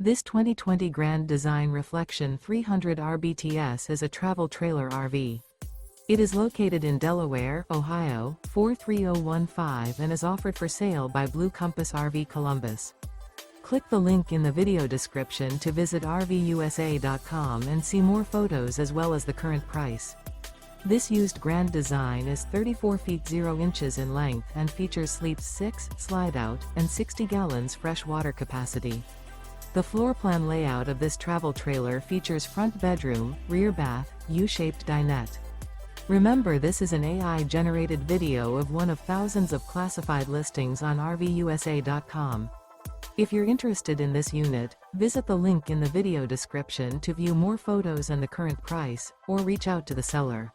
This 2020 Grand Design Reflection 300 RBTS is a travel trailer RV. It is located in Delaware, Ohio, 43015 and is offered for sale by Blue Compass RV Columbus. Click the link in the video description to visit RVUSA.com and see more photos as well as the current price. This used Grand Design is 34 feet 0 inches in length and features sleeps 6, slide-out, and 60 gallons fresh water capacity. The floor plan layout of this travel trailer features front bedroom, rear bath, U-shaped dinette. Remember, this is an AI-generated video of one of thousands of classified listings on RVUSA.com. If you're interested in this unit, visit the link in the video description to view more photos and the current price, or reach out to the seller.